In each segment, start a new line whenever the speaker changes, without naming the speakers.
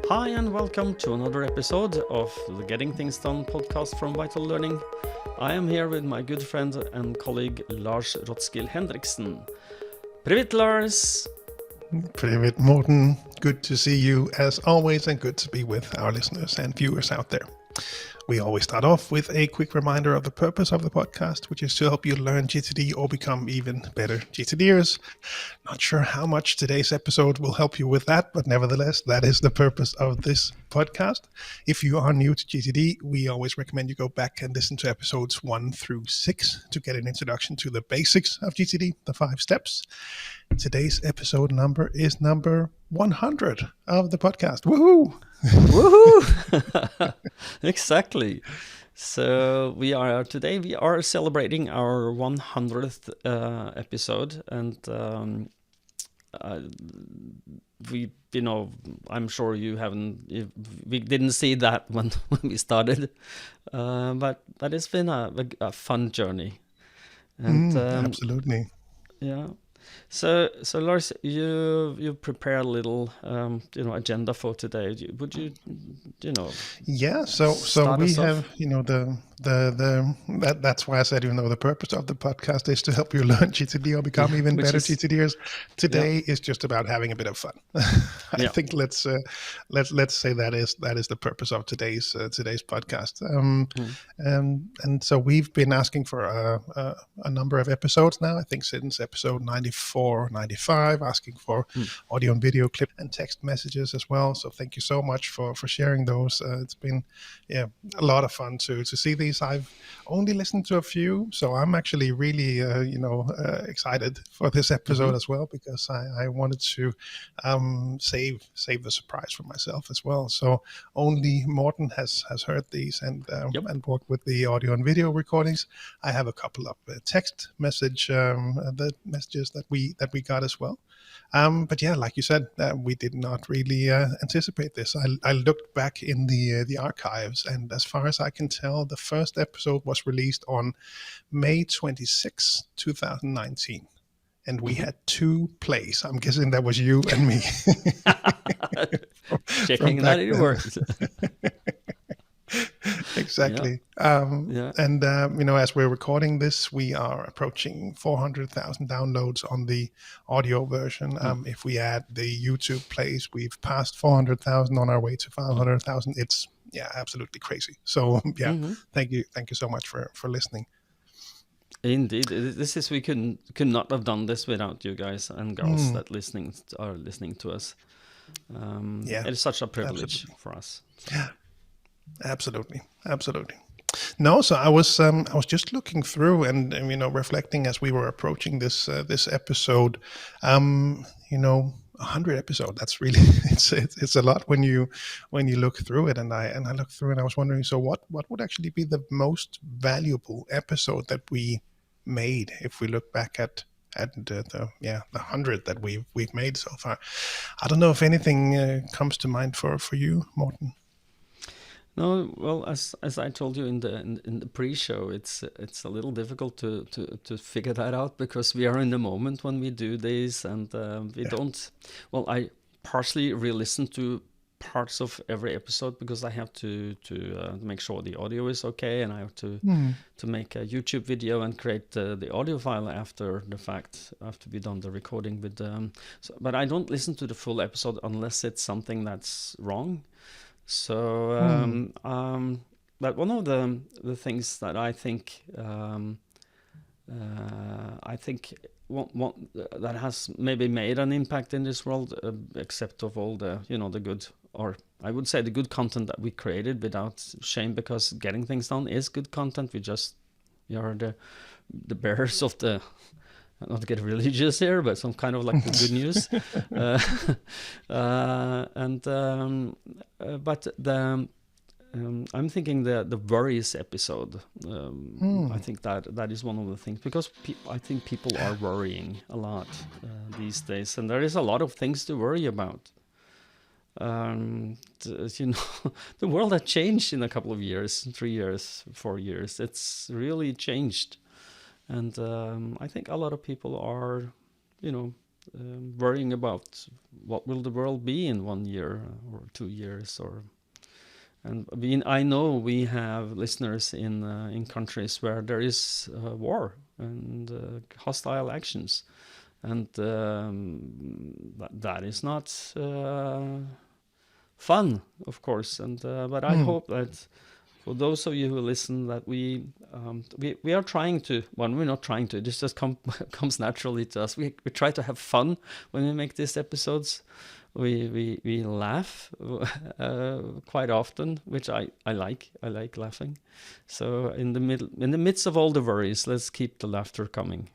Hi and welcome to another episode of the Getting Things Done podcast from Vital Learning. I am here with my good friend and colleague Lars Rotskil Hendriksen. Привет, Lars!
Привет, Morten. Good to see you as always, and good to be with our listeners and viewers out there. We always start off with a quick reminder of the purpose of the podcast, which is to help you learn GTD or become even better GTD'ers. Not sure how much today's episode will help you with that, but nevertheless, that is the purpose of this podcast. If you are new to GTD, we always recommend you go back and listen to episodes 1 through 6 to get an introduction to the basics of GTD, the 5 steps. Today's episode number is number 100 of the podcast. Woohoo!
Woohoo! Exactly. So we are celebrating our 100th episode, and I'm sure we didn't see that when we started, but it's been a fun journey, and
absolutely.
Yeah. So Lars, you prepare a little agenda for today. Would you
Yeah, so we have that's why I said the purpose of the podcast is to help you learn GTD or become even better GTD'ers. Today is just about having a bit of fun. I think let's say that is the purpose of today's podcast. And so we've been asking for a number of episodes now. I think since episode 94, 95, asking for audio and video clip and text messages as well. So thank you so much for sharing those. It's been a lot of fun to see these. I've only listened to a few, so I'm actually really excited for this episode as well, because I wanted to save the surprise for myself as well. So only Morten has heard these and worked with the audio and video recordings. I have a couple of text messages that we got as well. But yeah, like you said, we did not really anticipate this. I looked back in the archives, and as far as I can tell, the first episode was released on May 26, 2019. And we had 2 plays. I'm guessing that was you and me.
Checking that it works.
Exactly. And as we're recording this, we are approaching 400,000 downloads on the audio version. If we add the YouTube plays, we've passed 400,000, on our way to 500,000. It's absolutely crazy. So thank you so much for listening.
Indeed, we could not have done this without you guys and girls that are listening to us. It's such a privilege for us. So.
Yeah. Absolutely. No, so I was just looking through and reflecting as we were approaching this episode. 100 episode. That's really it's a lot when you look through it. And I looked through and I was wondering, so what would actually be the most valuable episode that we made if we look back at the 100 that we've made so far. I don't know if anything comes to mind for you, Morten.
No, well, as I told you in the pre-show, it's a little difficult to figure that out, because we are in the moment when we do this, and we don't. Well, I partially re-listen to parts of every episode because I have to make sure the audio is okay, and I have to make a YouTube video and create the audio file after the fact, after we've done the recording with but I don't listen to the full episode unless it's something that's wrong. So, but one of the things that I think that has maybe made an impact in this world, except of all the the good, or I would say the good content that we created without shame, because Getting Things Done is good content. We are the bearers of the. Not to get religious here, but some kind of like the good news. I'm thinking the worries episode. I think that is one of the things, because I think people are worrying a lot these days, and there is a lot of things to worry about. The world had changed in a couple of years, 3 years, 4 years. It's really changed. And I think a lot of people are, worrying about what will the world be in 1 year or 2 years, I know we have listeners in countries where there is war and hostile actions, and that is not fun, of course. And but I hope that for those of you who listen, that we are trying to. Well, we're not trying to. This just comes naturally to us. We try to have fun when we make these episodes. We laugh quite often, which I like. I like laughing. So in the midst of all the worries, let's keep the laughter coming.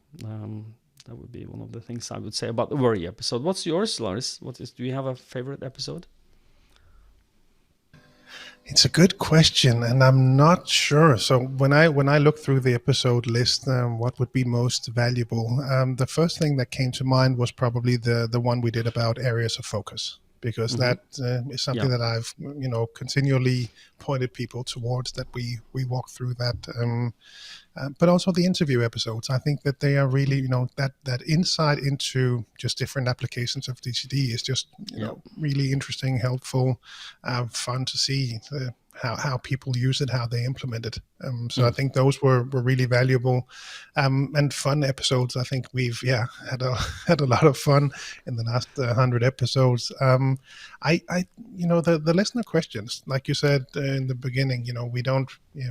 That would be one of the things I would say about the worry episode. What's yours, Lars? Do you have a favorite episode?
It's a good question, and I'm not sure. So when I look through the episode list, what would be most valuable? The first thing that came to mind was probably the one we did about areas of focus, because that is something that I've continually pointed people towards, that we walk through that. But also the interview episodes, I think that they are really, that insight into just different applications of GTD is just, really interesting, helpful, fun to see how people use it, how they implement it. So I think those were really valuable and fun episodes. I think we've had a lot of fun in the last 100 episodes. The listener questions, like you said in the beginning,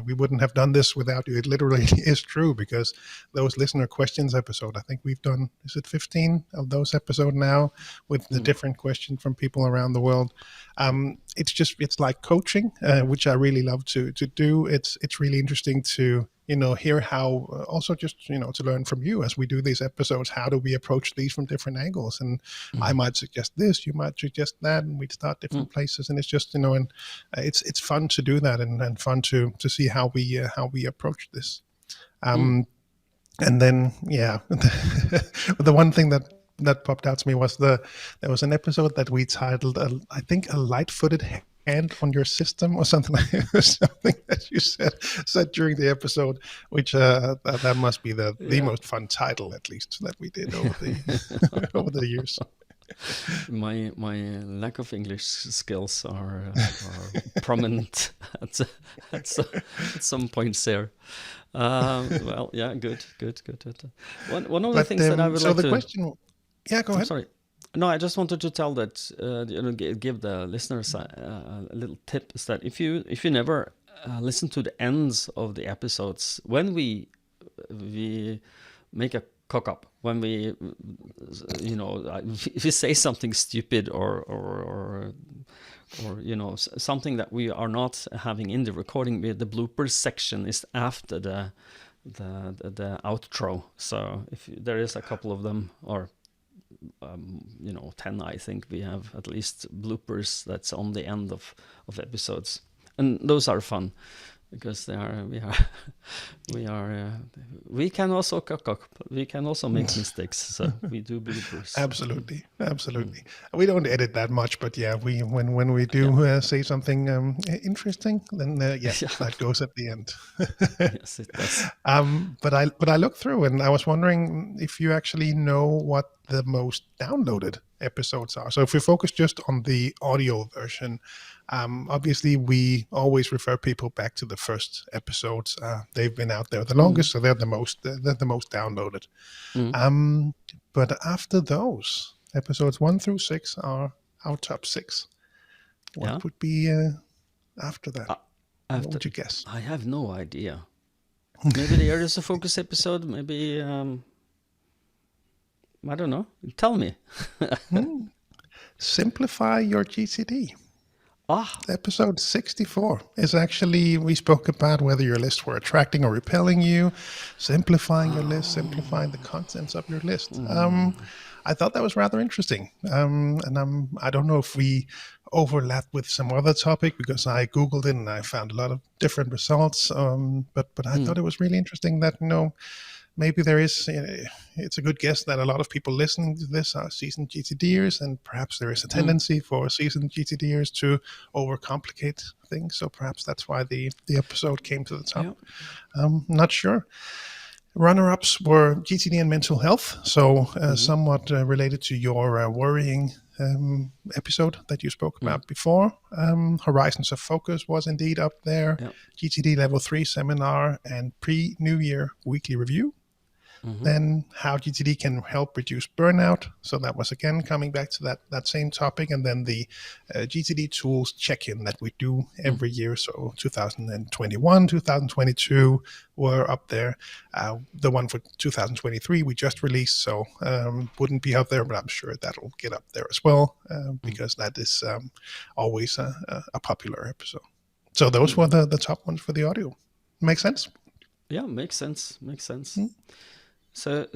we wouldn't have done this without you. It literally is true, because those listener questions episode, I think we've done, is it 15 of those episodes now, with the different questions from people around the world. It's like coaching, which I really love to do. It's really interesting to hear how, also just to learn from you as we do these episodes. How do we approach these from different angles? And I might suggest this, you might suggest that, and we'd start different places. And it's just and it's fun to do that, and fun to see how we approach this. And then the one thing that popped out to me was there was an episode that we titled I think a light-footed hand on your system, or something something that you said during the episode, which that must be the most fun title, at least, that we did over the over the years.
My lack of English skills are prominent at some points there. Well, yeah, good. One of the things that I would like to...
question... Yeah, go ahead.
Sorry. No, I just wanted to tell that, give the listeners a little tip, is that if you never listen to the ends of the episodes, when we make a cock up, when we, if we say something stupid or something that we are not having in the recording, the bloopers section is after the outro. So if there is a couple of them, or 10, I think we have at least bloopers that's on the end of episodes, and those are fun, because we can also cock up, we can also make mistakes, so we do bloopers.
Absolutely. We don't edit that much, but when we do say something interesting, then that goes at the end.
Yes, it does.
But I looked through, and I was wondering if you actually know what the most downloaded episodes are. So if we focus just on the audio version, obviously we always refer people back to the first episodes. They've been out there the longest, so they're the most downloaded. But after those, episodes 1 through 6 are our top 6. What would be after that? What would you guess?
I have no idea. Maybe the Areas of Focus episode, maybe... I don't know. Tell me.
Simplify your GTD. Episode 64 is actually, we spoke about whether your lists were attracting or repelling you, simplifying your list, simplifying the contents of your list. I thought that was rather interesting. And I don't know if we overlap with some other topic, because I Googled it and I found a lot of different results. But I thought it was really interesting that, maybe there is, it's a good guess that a lot of people listening to this are seasoned GTD'ers, and perhaps there is a tendency for seasoned GTD'ers to overcomplicate things. So perhaps that's why the episode came to the top. I'm not sure. Runner-ups were GTD and mental health, so somewhat related to your worrying episode that you spoke about before. Horizons of Focus was indeed up there.
Yeah.
GTD Level 3 seminar and pre-New Year weekly review. Then how GTD can help reduce burnout. So that was again coming back to that same topic. And then the GTD tools check-in that we do every year. So 2021, 2022 were up there. The one for 2023 we just released, so wouldn't be up there, but I'm sure that'll get up there as well because that is always a popular episode. So those were the top ones for the audio. Make sense?
Yeah, makes sense. So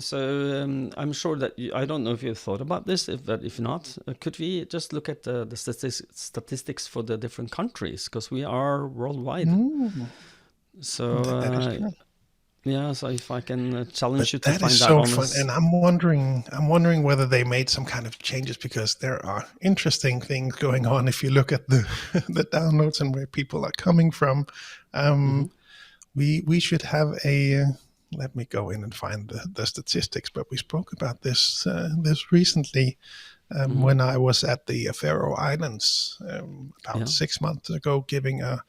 I'm sure that I don't know if you've thought about this, but if not, could we just look at the statistics for the different countries, because we are worldwide. So yeah, so if I can challenge you to find that
so fun, and I'm wondering whether they made some kind of changes, because there are interesting things going on if you look at the the downloads and where people are coming from. We should have a. Let me go in and find the statistics. But we spoke about this recently when I was at the Faroe Islands about 6 months ago, giving a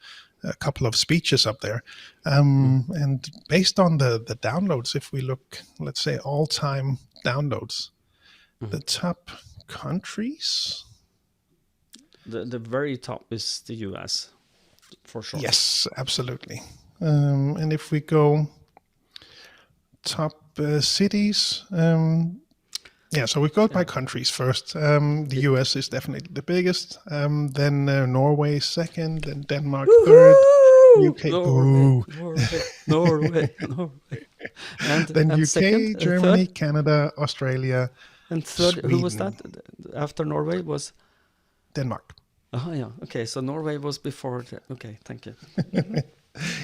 couple of speeches up there. And based on the downloads, if we look, let's say, all-time downloads, the top countries?
The very top is the US, for sure.
Yes, absolutely. And if we go... top cities. So we go by countries first. The US is definitely the biggest. Then Norway second. Then Denmark third. UK.
Norway.
Then UK,
second,
Germany, Canada, Australia.
And third,
Sweden.
who was that? After Norway was
Denmark.
Oh yeah. Okay, so Norway was before. Okay, thank you.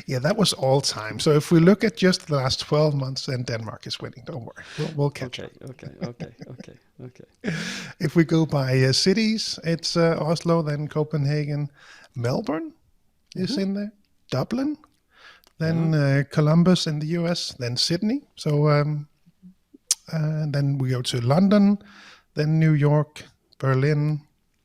Yeah, that was all time. So if we look at just the last 12 months, then Denmark is winning. Don't worry, we'll catch up.
Okay.
If we go by cities, it's Oslo, then Copenhagen, Melbourne is in there, Dublin, then Columbus in the US, then Sydney. So and then we go to London, then New York, Berlin,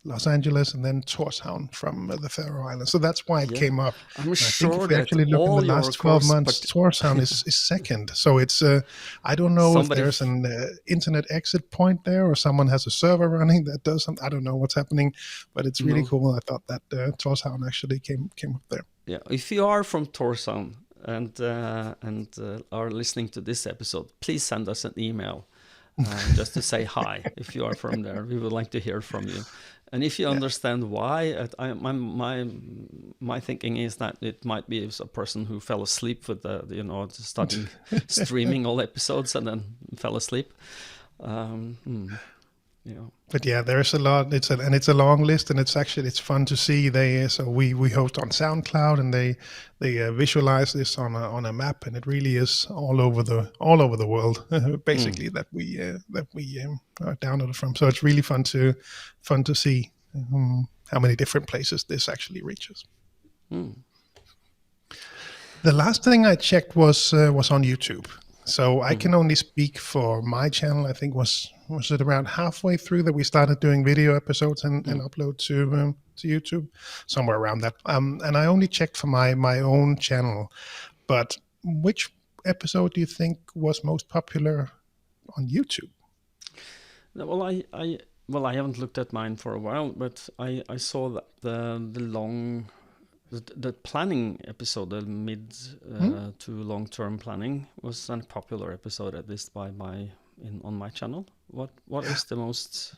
Los Angeles, and then Tórshavn from the Faroe Islands. So that's why it came up.
I'm sure
if we actually look in the last 12 months, Tórshavn is second. So it's, I don't know if there's an internet exit point there, or someone has a server running that does something. I don't know what's happening, but it's really cool. I thought that Tórshavn actually came up there.
Yeah, if you are from Tórshavn and are listening to this episode, please send us an email just to say hi. If you are from there, we would like to hear from you. And if you understand why, my thinking is that it might be a person who fell asleep with starting streaming all episodes and then fell asleep.
But yeah, there's a lot. It's a long list, and it's fun to see. We host on SoundCloud, and they visualize this on a map, and it really is all over the world, basically that we downloaded from. So it's really fun to see how many different places this actually reaches. The last thing I checked was on YouTube. So I can only speak for my channel. I think was it around halfway through that we started doing video episodes and upload to YouTube, somewhere around that. And I only checked for my own channel. But which episode do you think was most popular on YouTube?
Well, I haven't looked at mine for a while, but I saw that the planning episode, the mid to long-term planning, was a popular episode, at least on my channel. What is the most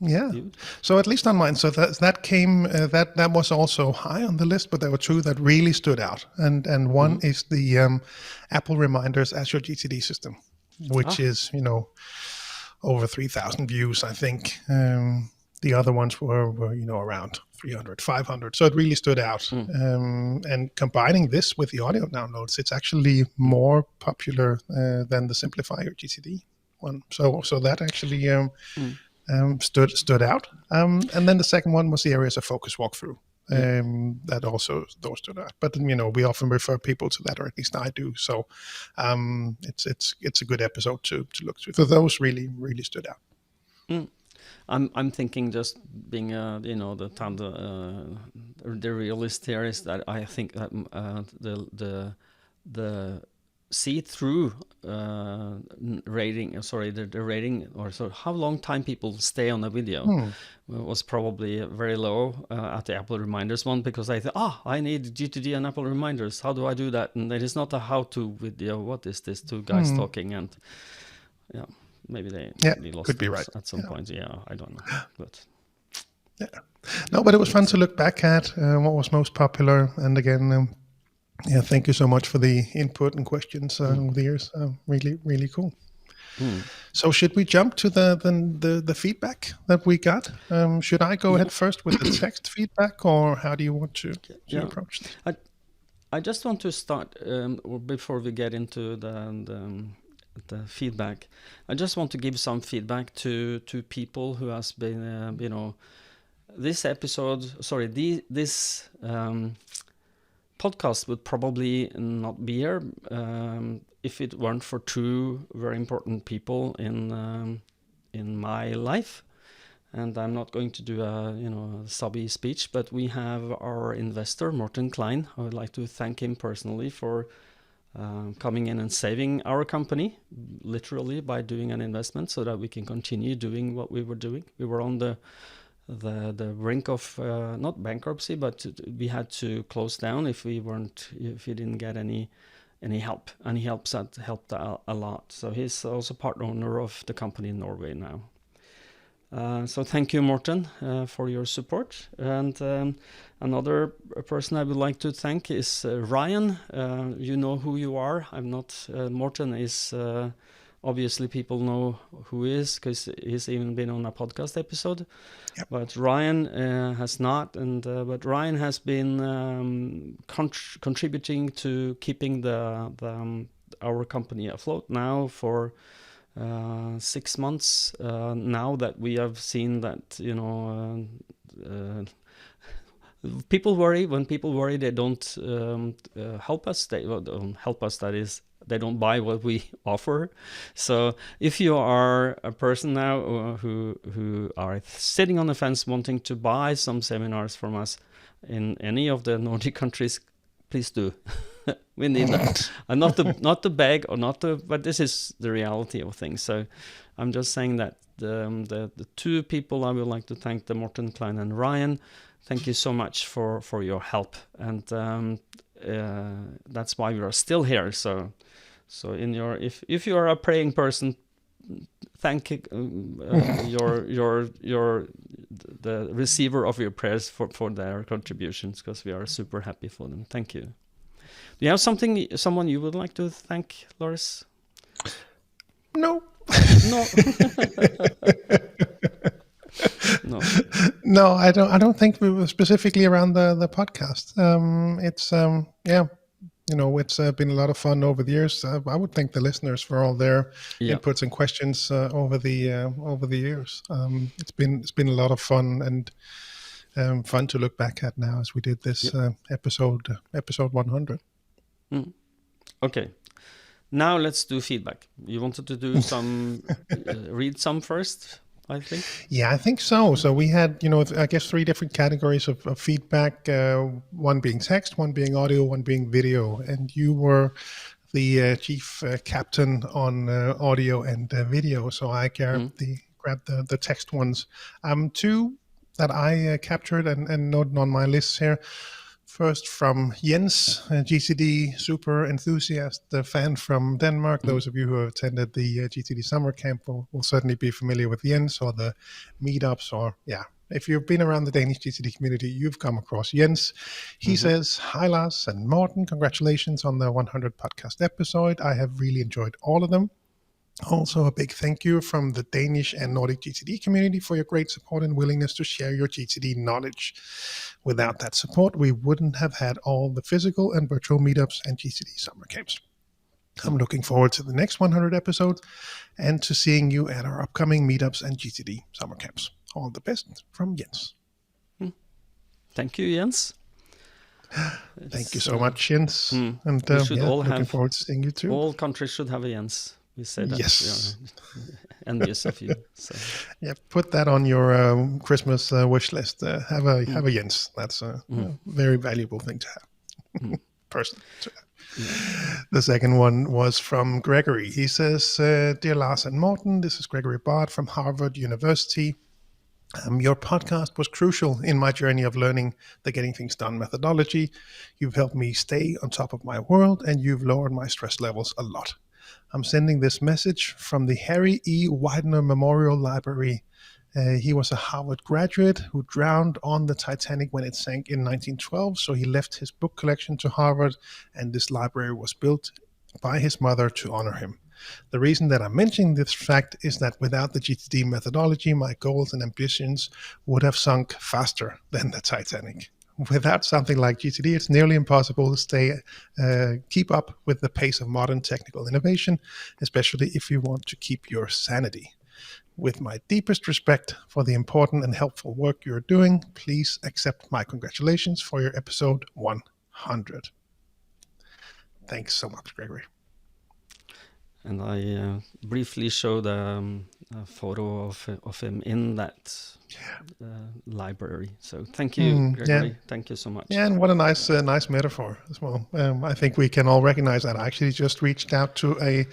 viewed?
So at least on mine, so that came that was also high on the list, but there were two that really stood out, and one is the Apple Reminders as your GTD system, which is over 3,000 views, I think. The other ones were around 300, 500. So it really stood out. And combining this with the audio downloads, it's actually more popular than the Simplifier GTD one. So that actually stood out. And then the second one was the areas of focus walkthrough. That also those stood out. But we often refer people to that, or at least I do. So it's a good episode to look through. So those really stood out.
I'm thinking, just being the realist here, is that I think that the see-through rating, the rating, or so how long time people stay on a video was probably very low at the Apple Reminders one, because I thought, I need GTD and Apple Reminders. How do I do that? And it is not a how-to video. What is this? Two guys talking, and maybe they lost
could be right
at some point. Yeah, I don't know, but
no, but it was fun to look back at what was most popular, and again. Thank you so much for the input and questions over the years. Really cool. So should we jump to the feedback that we got? Should I go ahead first with the text feedback, or how do you want to approach this?
I just want to start, before we get into the feedback, I just want to give some feedback to people who has been, this episode, this podcast would probably not be here if it weren't for two very important people in my life. And I'm not going to do a subby speech, but we have our investor Morten Klein. I would like to thank him personally for coming in and saving our company, literally, by doing an investment so that we can continue doing what we were doing. We were on the brink of not bankruptcy, but we had to close down if we didn't get any help, and he helped a lot. So he's also part owner of the company in Norway now. So thank you, Morten, for your support. And another person I would like to thank is Ryan. You know who you are. I'm not. Morten is. Obviously, people know who he is because he's even been on a podcast episode. Yep. But Ryan has not, but Ryan has been contributing to keeping our company afloat now for 6 months. Now that we have seen that people worry. When people worry, they don't help us. They don't help us. That is, they don't buy what we offer. So if you are a person now who are sitting on the fence wanting to buy some seminars from us in any of the Nordic countries, please do. We need that. And not to beg or not to, but this is the reality of things. So I'm just saying that the two people I would like to thank, the Morten Klein and Ryan. Thank you so much for your help, and that's why we are still here. So if you are a praying person, thank the receiver of your prayers for their contributions, because we are super happy for them. Thank you. Do you have someone you would like to thank, Lars?
No.
No.
No, I don't think we were specifically around the podcast. It's it's been a lot of fun over the years. I would thank the listeners for all their inputs and questions over the years. It's been a lot of fun, and fun to look back at now as we did this episode 100.
Okay. Now let's do feedback. You wanted to do some read some first, I think.
Yeah, I think so. So we had, I guess 3 different categories of feedback, one being text, one being audio, one being video. And you were the chief captain on audio and video. So I grabbed the text ones. 2 that I captured and noted on my list here. First from Jens, a GTD super enthusiast, a fan from Denmark. Those of you who have attended the GTD summer camp will certainly be familiar with Jens, or the meetups, or if you've been around the Danish GTD community, you've come across Jens. He says, "Hi Lars and Morten, congratulations on the 100 podcast episode. I have really enjoyed all of them. Also, a big thank you from the Danish and Nordic GTD community for your great support and willingness to share your GTD knowledge. Without that support, we wouldn't have had all the physical and virtual meetups and GTD summer camps. I'm looking forward to the next 100 episodes and to seeing you at our upcoming meetups and GTD summer camps. All the best from Jens."
thank you, Jens.
Thank you so much, Jens. And
we should all
looking
have,
forward to seeing you too.
All countries should have a Jens. We say that.
Yes.
We are envious of you. So.
Yeah, put that on your Christmas wish list. Have a Jens. That's a very valuable thing to have. Person. The second one was from Gregory. He says, "Dear Lars and Morten, this is Gregory Bart from Harvard University. Your podcast was crucial in my journey of learning the Getting Things Done methodology. You've helped me stay on top of my world, and you've lowered my stress levels a lot. I'm sending this message from the Harry E. Widener Memorial Library. He was a Harvard graduate who drowned on the Titanic when it sank in 1912, so he left his book collection to Harvard, and this library was built by his mother to honor him. The reason that I'm mentioning this fact is that without the GTD methodology, my goals and ambitions would have sunk faster than the Titanic. Without something like GTD, it's nearly impossible to keep up with the pace of modern technical innovation, especially if you want to keep your sanity. With my deepest respect for the important and helpful work you're doing, please accept my congratulations for your episode 100. Thanks so much, Gregory.
And I briefly showed a photo of him in that library. So thank you, Gregory. Yeah. Thank you so much.
Yeah, and what a nice metaphor as well. I think we can all recognize that. I actually just reached out to a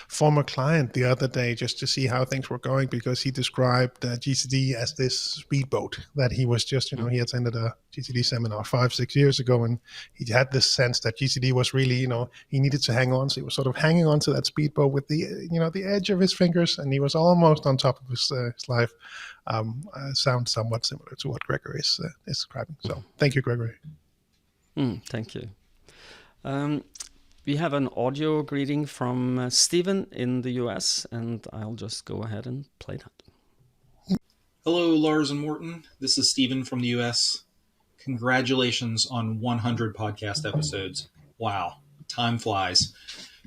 former client the other day just to see how things were going, because he described GTD as this speedboat that he was just, he attended a GTD seminar 5-6 years ago, and he had this sense that GTD was really, he needed to hang on. So he was sort of hanging on to that speedboat with the, the edge of his fingers, and he was almost on top of his life. Sounds somewhat similar to what Gregory is describing. So thank you, Gregory.
Thank you. We have an audio greeting from Stephen in the US, and I'll just go ahead and play that.
Hello, Lars and Morten. This is Stephen from the US. Congratulations on 100 podcast episodes. Wow, time flies.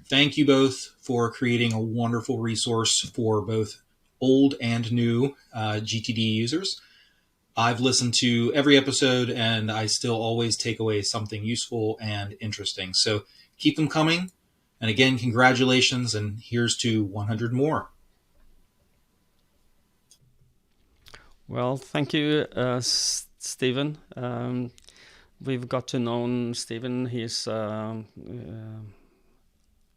Thank you both for creating a wonderful resource for both old and new GTD users. I've listened to every episode, and I still always take away something useful and interesting. So keep them coming. And again, congratulations, and here's to 100 more.
Well, thank you, Stephen. We've got to know Stephen. He's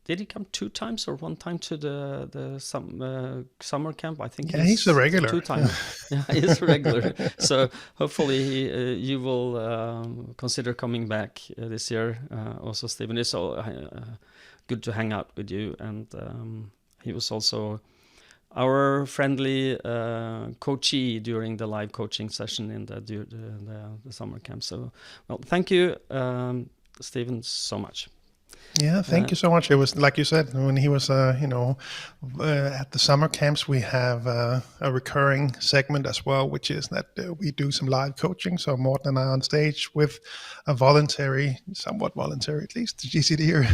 did he come 2 times or 1 time to the summer camp? I think
he's a regular.
2 times. Yeah, he's a regular. So hopefully you will consider coming back this year. Also, Stephen, it's all good to hang out with you, and he was also our friendly coachee during the live coaching session in the summer camp. So, well, thank you, Stephen, so much.
Yeah, thank you so much. It was like you said, when he was, at the summer camps, we have a recurring segment as well, which is that we do some live coaching. So Morten and I on stage with a somewhat voluntary at least, GTD'er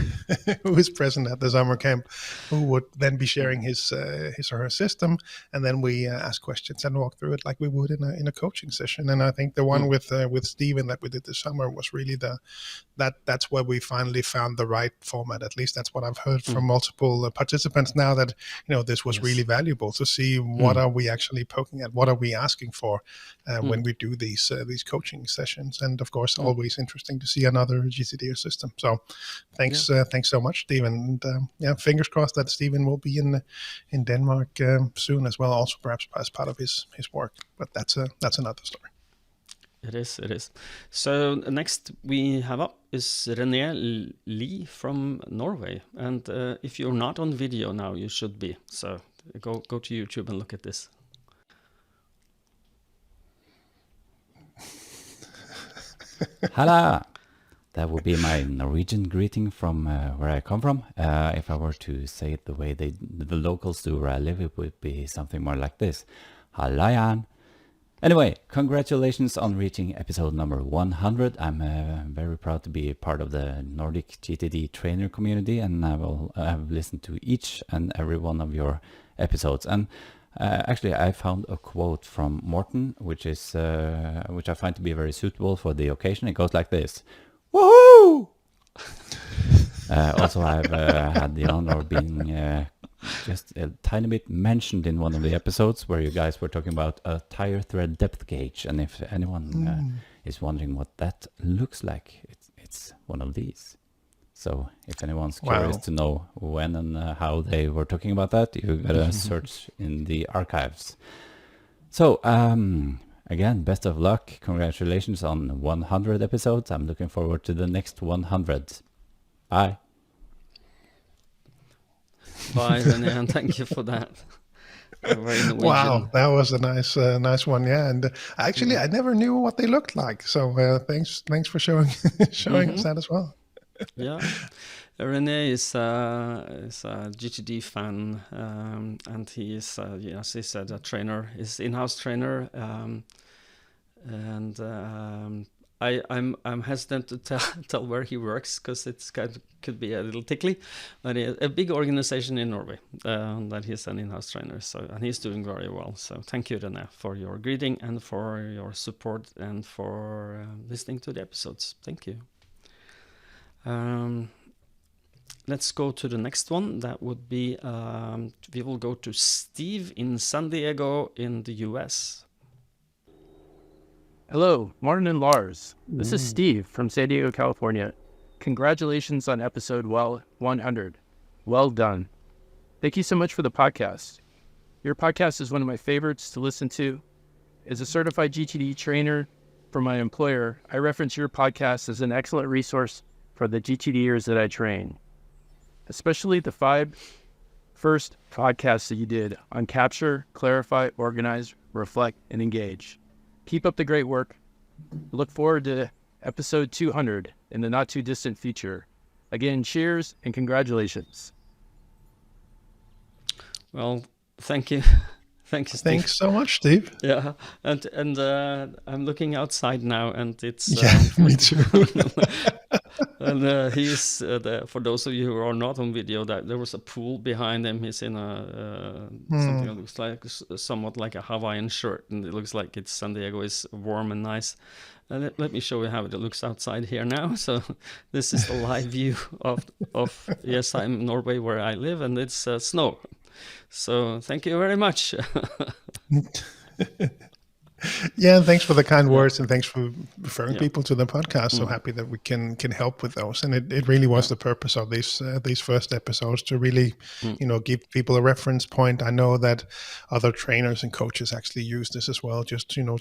who is present at the summer camp, who would then be sharing his or her system, and then we ask questions and walk through it like we would in a coaching session. And I think the one with Stephen that we did this summer was really that's where we finally found the right format. At least that's what I've heard from multiple participants now, that this was really valuable to see what are we actually poking at, what are we asking for when we do these coaching sessions. And of course always interesting to see another GTD'er system. So thanks so much, Stephen. And fingers crossed that Stephen will be in Denmark soon as well, also perhaps as part of his work, but that's another story.
It is. So next we have up is René Lee from Norway. And if you're not on video now, you should be. So go to YouTube and look at this.
Hello. That would be my Norwegian greeting from where I come from. If I were to say it the way the locals do where I live, it would be something more like this. Hallo, Jan. Anyway, congratulations on reaching episode number 100. I'm very proud to be a part of the Nordic GTD trainer community, and I have listened to each and every one of your episodes. And Actually, I found a quote from Morten, which I find to be very suitable for the occasion. It goes like this: "Woohoo!" Also, I've had the honor of being just a tiny bit mentioned in one of the episodes where you guys were talking about a tire thread depth gauge, and if anyone is wondering what that looks like, it's one of these. So if anyone's curious to know when and how they were talking about that, you gotta search in the archives. So again, best of luck. Congratulations on 100 episodes. I'm looking forward to the next 100. Bye.
Bye, René, and thank you for that.
Wow, that was a nice one. Yeah, and actually, I never knew what they looked like. So thanks for showing us that as well.
Yeah, René is a GTD fan, and he is, as he said, a trainer, is in-house trainer, and I'm hesitant to tell where he works because it's could be a little tickly, but a big organization in Norway that he's an in-house trainer. So, and he's doing very well. So thank you, René, for your greeting and for your support and for listening to the episodes. Thank you. Let's go to the next one. That would be, we will go to Steve in San Diego in the US.
Hello, Morten and Lars. This is Steve from San Diego, California. Congratulations on episode 100. Well done. Thank you so much for the podcast. Your podcast is one of my favorites to listen to. As a certified GTD trainer for my employer, I reference your podcast as an excellent resource for the GTD'ers that I train, especially the 5 first podcasts that you did on capture, clarify, organize, reflect, and engage. Keep up the great work. Look forward to episode 200 in the not too distant future. Again, cheers and congratulations.
Well, thank you. Thank you, Steve.
Thanks so much, Steve.
Yeah, and I'm looking outside now, and it's
me too.
And he's for those of you who are not on video, that there was a pool behind him. He's in a something that looks like somewhat like a Hawaiian shirt, and it looks like it's San Diego is warm and nice. Let me show you how it looks outside here now. So this is the live view of yes, I'm in Norway where I live, and it's snow. So thank you very much.
Yeah, and thanks for the kind words, and thanks for referring people to the podcast. So happy that we can help with those, and it really was the purpose of these first episodes to really, give people a reference point. I know that other trainers and coaches actually use this as well, just to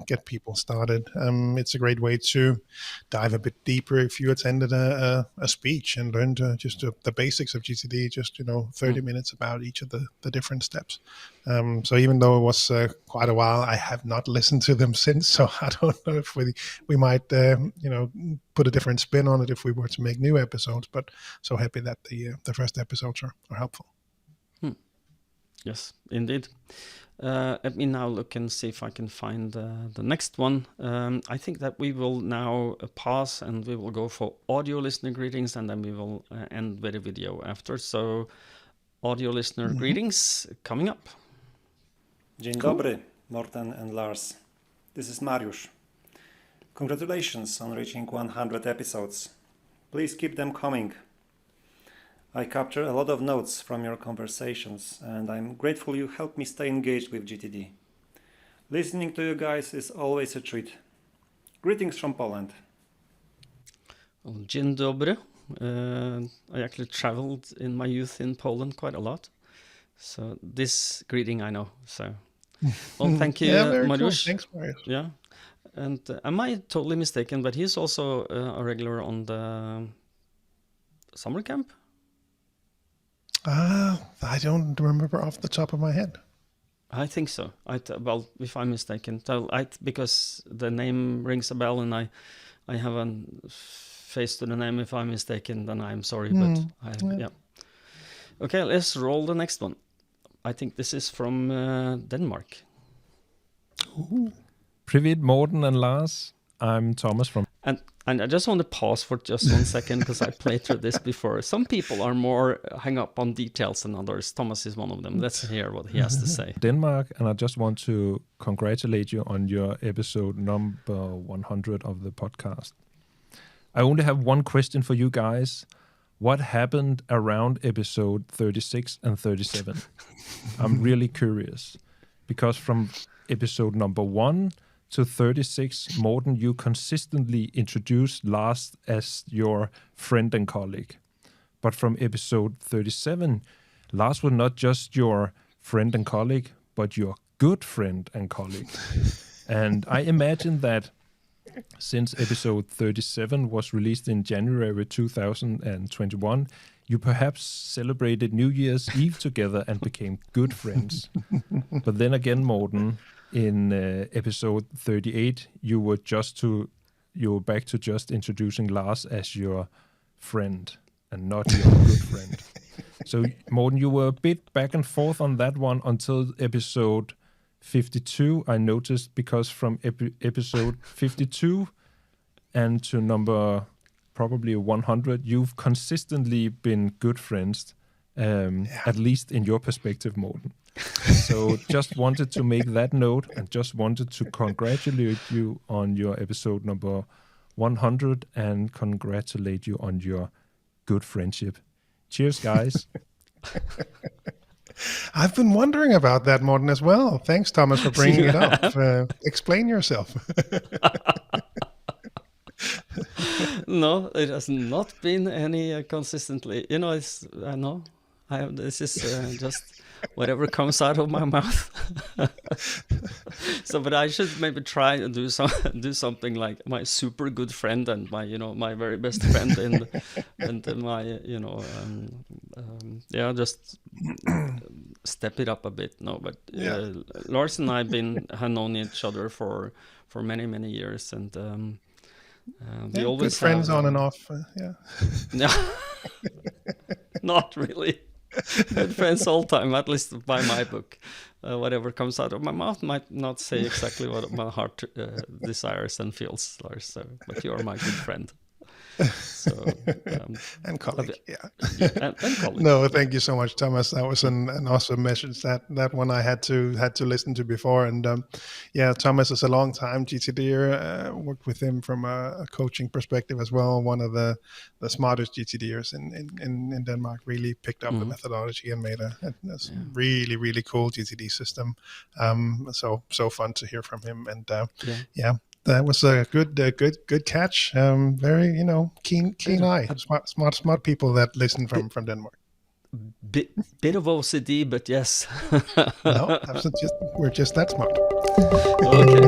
get people started. It's a great way to dive a bit deeper if you attended a speech and learned just the basics of GTD, just 30 minutes about each of the different steps. So even though it was quite a while, I have not listened to them since. So I don't know if we might put a different spin on it if we were to make new episodes. But so happy that the first episodes are helpful.
Yes, indeed. Let me now look and see if I can find the next one. I think that we will now pause and we will go for audio listener greetings, and then we will end with a video after. So audio listener greetings coming up.
Dzień dobry, Morten and Lars. This is Mariusz. Congratulations on reaching 100 episodes. Please keep them coming. I capture a lot of notes from your conversations, and I'm grateful you help me stay engaged with GTD. Listening to you guys is always a treat. Greetings from Poland.
Well, dzień dobry. I actually traveled in my youth in Poland quite a lot. So this greeting I know. So, well, thank you, Mariusz.
Cool. Thanks, Mariusz.
Yeah. And am I totally mistaken, but he's also a regular on the summer camp?
I don't remember off the top of my head.
I think so. Well, if I'm mistaken, because the name rings a bell, and I have a face to the name. If I'm mistaken, then I'm sorry, but yeah. Okay, let's roll the next one. I think this is from Denmark.
Привет, Morten and Lars. I'm Thomas from...
And I just want to pause for just 1 second because I played through this before. Some people are more hung up on details than others. Thomas is one of them. Let's hear what he has to say.
Denmark, and I just want to congratulate you on your episode number 100 of the podcast. I only have one question for you guys. What happened around episode 36 and 37? I'm really curious because from episode number 1 to 36, Morten, you consistently introduced Lars as your friend and colleague. But from episode 37, Lars was not just your friend and colleague, but your good friend and colleague. And I imagine that since episode 37 was released in January 2021, you perhaps celebrated New Year's Eve together and became good friends. But then again, Morten, in episode 38, you were back to just introducing Lars as your friend and not your good friend. So, Morten, you were a bit back and forth on that one until episode 52, I noticed, because from episode 52 and to number probably 100, you've consistently been good friends, at least in your perspective, Morten. So just wanted to make that note and just wanted to congratulate you on your episode number 100 and congratulate you on your good friendship. Cheers, guys.
I've been wondering about that, Morten, as well. Thanks, Thomas, for bringing it up. Explain yourself.
No, it has not been any consistently. You know, this is just whatever comes out of my mouth. So, but I should maybe try and do something like my super good friend and my very best friend and my just step it up a bit. No, but Lars and I have known each other for many years, and we always
good friends on and off.
No, not really. Good friends all time, at least by my book. Whatever comes out of my mouth might not say exactly what my heart desires and feels, Lars. So, but you are my good friend. So,
and colleague,
and colleague.
No, thank you so much, Thomas. That was an awesome message. That one I had to listen to before, and Thomas is a long time GTD'er. Worked with him from a coaching perspective as well. One of the smartest GTD'ers in Denmark. Really picked up the methodology and made a really cool GTD system. So fun to hear from him, and that was a good catch. Very, keen eye. Smart people that listen from Denmark.
Bit of OCD, but yes.
No, we're just that smart.
Okay.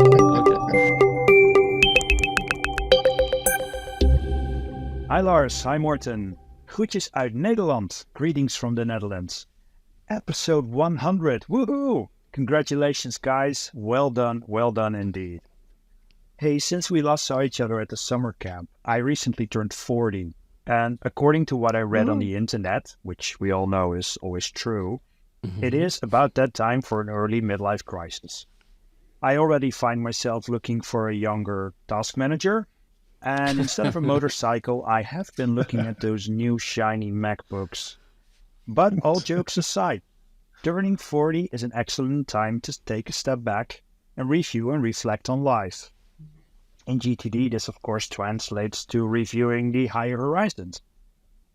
Hi Lars, hi Morten. Groetjes uit Nederland. Greetings from the Netherlands. Episode 100. Woohoo! Congratulations, guys. Well done indeed. Hey, since we last saw each other at the summer camp, I recently turned 40. And according to what I read on the internet, which we all know is always true, it is about that time for an early midlife crisis. I already find myself looking for a younger task manager. And instead of a motorcycle, I have been looking at those new shiny MacBooks. But all jokes aside, turning 40 is an excellent time to take a step back and review and reflect on life. In GTD, this of course translates to reviewing the higher horizons.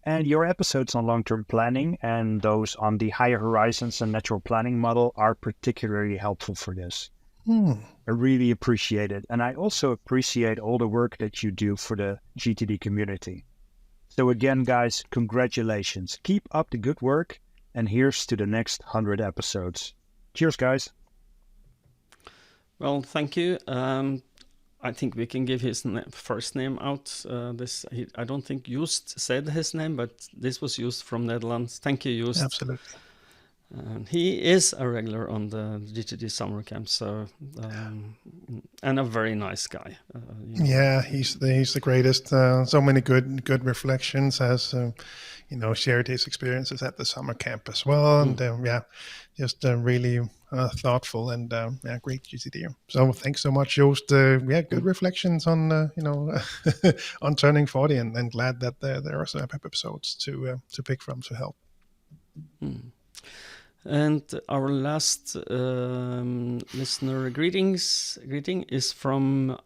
And your episodes on long-term planning and those on the higher horizons and natural planning model are particularly helpful for this. I really appreciate it. And I also appreciate all the work that you do for the GTD community. So again, guys, congratulations. Keep up the good work. And here's to the next 100 episodes. Cheers, guys.
Well, thank you. I think we can give his first name out. I don't think Joost said his name, but this was Joost from Netherlands. Thank you, Joost.
Absolutely.
He is a regular on the GTD summer camp, so and a very nice guy.
Yeah, he's the greatest. So many good reflections. Has shared his experiences at the summer camp as well, and just really thoughtful and great GTD'er. So thanks so much, Joost. Good reflections on on turning 40, and glad that there are some episodes to pick from to help.
And our last listener greeting is from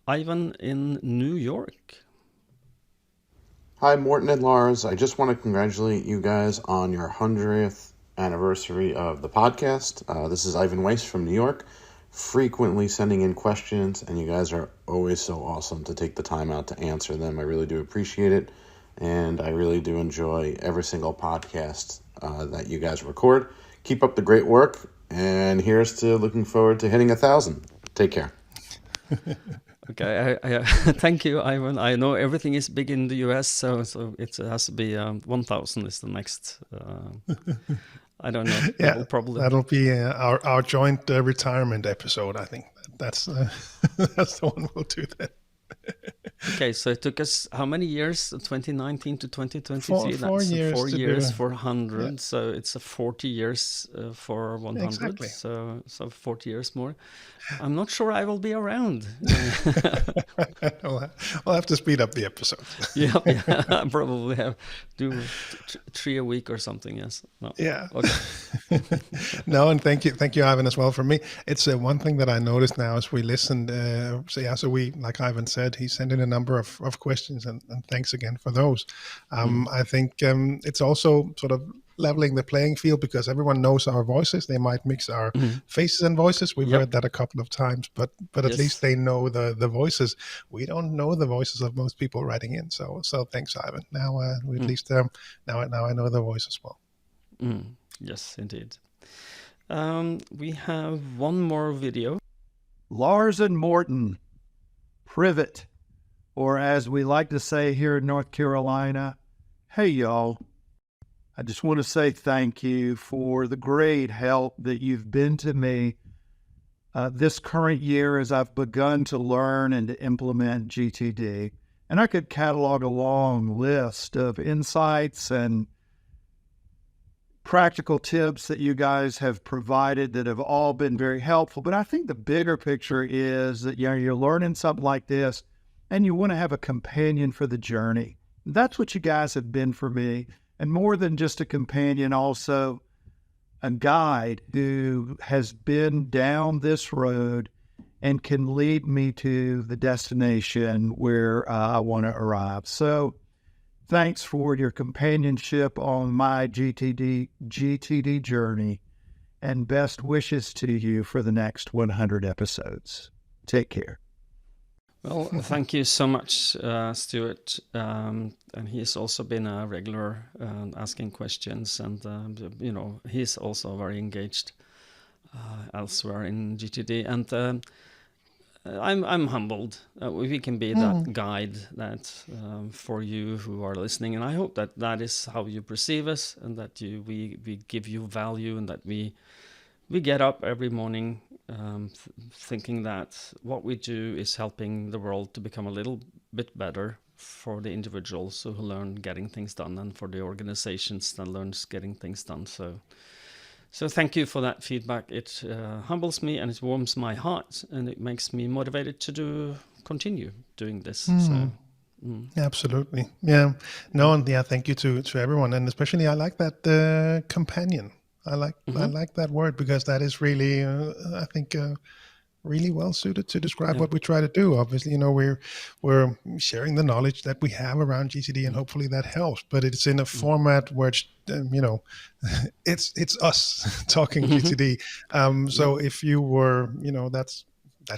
Ivan in New York.
Hi, Morten and Lars. I just want to congratulate you guys on your 100th anniversary of the podcast. This is Ivan Weiss from New York, frequently sending in questions, and you guys are always so awesome to take the time out to answer them. I really do appreciate it, and I really do enjoy every single podcast that you guys record. Keep up the great work, and here's to looking forward to hitting 1,000. Take care.
Okay, I thank you, Ivan. I know everything is big in the US, so it has to be 1,000 is the next. I don't know.
Yeah,
probably
that'll be our joint retirement episode. I think that's that's the one we'll do then.
Okay, so it took us how many years? 2019 to 2023.
Four years.
4
to
years
do.
for 100.
Yeah.
So it's a 40 years for 100.
Exactly.
So 40 years more. I'm not sure I will be around.
We'll have to speed up the episode.
yeah, I probably have do 3 a week or something. Yes. No.
Yeah.
Okay.
No, and thank you, Ivan, as well. For me, it's one thing that I noticed now as we listened. So we, like Ivan said, he sent in a number of questions, and thanks again for those. I think it's also sort of leveling the playing field because everyone knows our voices. They might mix our faces and voices. We've heard that a couple of times, but at least they know the voices. We don't know the voices of most people writing in. So thanks, Ivan. Now we at least now I know the voice as well.
Yes, indeed. We have one more video.
Lars and Morten, Privet, or as we like to say here in North Carolina, hey y'all. I just want to say thank you for the great help that you've been to me this current year as I've begun to learn and to implement GTD. And I could catalog a long list of insights and practical tips that you guys have provided that have all been very helpful. But I think the bigger picture is that you're learning something like this and you want to have a companion for the journey. That's what you guys have been for me. And more than just a companion, also a guide who has been down this road and can lead me to the destination where I want to arrive. So thanks for your companionship on my GTD journey, and best wishes to you for the next 100 episodes. Take care.
Well, thank you so much, Stuart. And he's also been a regular asking questions, and he's also very engaged elsewhere in GTD. And I'm humbled that we can be that guide that for you who are listening, and I hope that is how you perceive us, and that we give you value, and that we get up every morning thinking that what we do is helping the world to become a little bit better for the individuals who learn getting things done, and for the organizations that learns getting things done. So thank you for that feedback. It humbles me, and it warms my heart, and it makes me motivated to continue doing this.
Absolutely. Yeah. No, and thank you to everyone, and especially I like that companion. I like that word, because that is really, I think, really well suited to describe what we try to do. Obviously, we're sharing the knowledge that we have around GTD, and hopefully that helps. But it's in a format where it's us talking GTD. So if you were, that's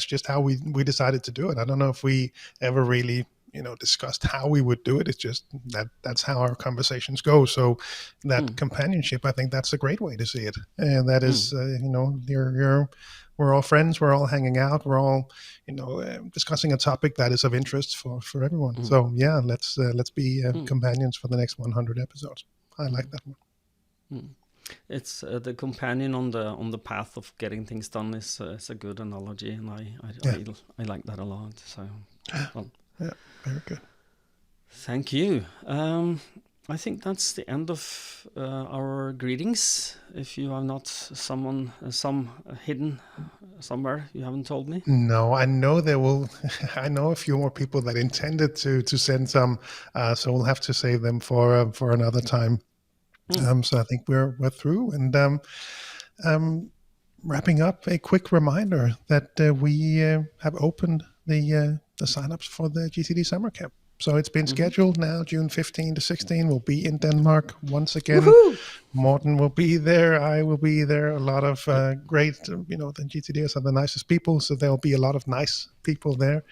just how we decided to do it. I don't know if we ever really discussed how we would do it. It's just that's how our conversations go. So that companionship, I think that's a great way to see it. And that is, we're all friends. We're all hanging out. We're all, discussing a topic that is of interest for everyone. So yeah, let's be companions for the next 100 episodes. I like that one.
it's the companion on the path of getting things done is a good analogy, and I like that a lot. So, well,
yeah, very good.
Thank you. I think that's the end of our greetings. If you have not some hidden somewhere you haven't told me.
No, I know there will. I know a few more people that intended to send some, so we'll have to save them for another time. So I think we're through, and wrapping up. A quick reminder that we have opened the signups for the GTD summer camp. So it's been scheduled now, June 15 to 16. We'll be in Denmark once again.
Woohoo!
Morten will be there. I will be there. A lot of great, the GTD'ers are the nicest people, so there'll be a lot of nice people there.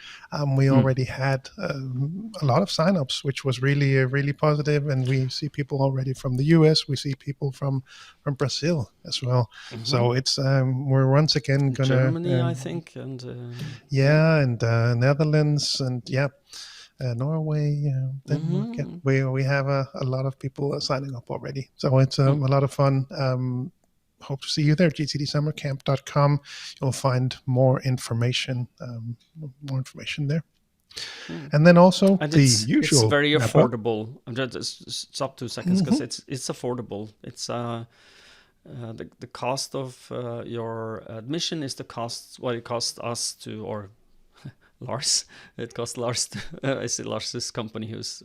We already had a lot of signups, which was really, really positive. And we see people already from the US. We see people from Brazil as well. So it's we're once again going to
Germany, I think, and
and Netherlands, and Norway, Denmark. We have a lot of people signing up already, so it's a lot of fun. Hope to see you there. GTDsummercamp.com. You'll find more information there. And then also
and
the usual.
It's very affordable. I'm just stop 2 seconds because it's affordable. It's the cost of your admission is the cost what it costs us to, or Lars. It cost Lars. I see Lars's company who's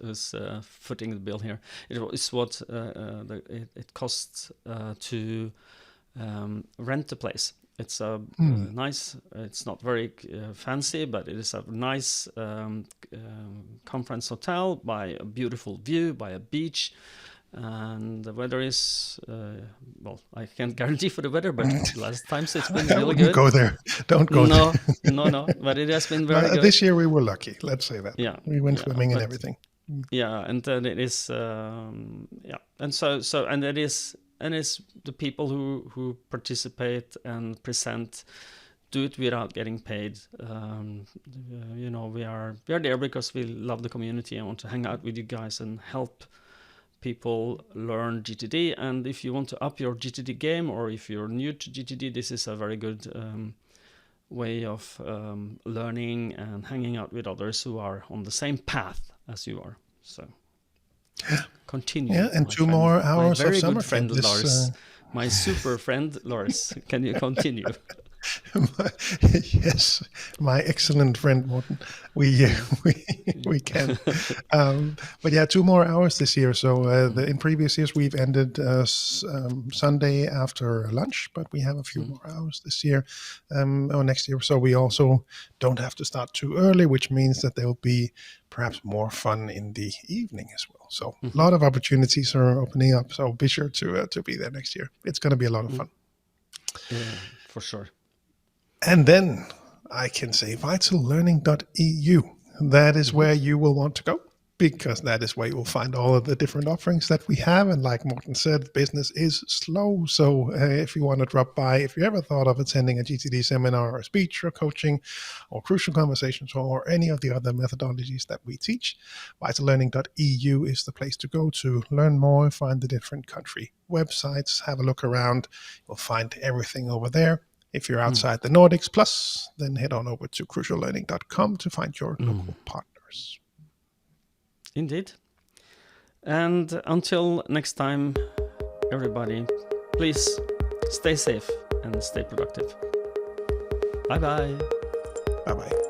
footing the bill here. It's what it costs to rent a place. It's a nice. It's not very fancy, but it is a nice conference hotel by a beautiful view, by a beach. And the weather is I can't guarantee for the weather, but last times it's been really good.
Don't go there.
No, but it has been very good.
This year we were lucky, let's say that.
Yeah,
we went swimming and everything.
Yeah, and then it is and so it's the people who participate and present do it without getting paid. We are there because we love the community and want to hang out with you guys and help people learn GTD. And if you want to up your GTD game, or if you're new to GTD, this is a very good way of learning and hanging out with others who are on the same path as you are. So continue.
Yeah, and 2 more hours of summer
camp. My very good friend Lars, my super friend Lars. Can you continue?
Yes, my excellent friend Morten. We can, but yeah, 2 more hours this year. So in previous years we've ended Sunday after lunch, but we have a few more hours this year or next year. So we also don't have to start too early, which means that there will be perhaps more fun in the evening as well. So a lot of opportunities are opening up. So be sure to be there next year. It's going to be a lot of fun.
Yeah, for sure.
And then I can say vitallearning.eu. That is where you will want to go, because that is where you will find all of the different offerings that we have. And like Morten said, business is slow. So if you want to drop by, if you ever thought of attending a GTD seminar or speech or coaching or crucial conversations or any of the other methodologies that we teach, vitallearning.eu is the place to go to learn more, find the different country websites, have a look around. You'll find everything over there. If you're outside the Nordics plus, then head on over to cruciallearning.com to find your local partners.
Indeed. And until next time, everybody, please stay safe and stay productive. Bye-bye.
Bye-bye.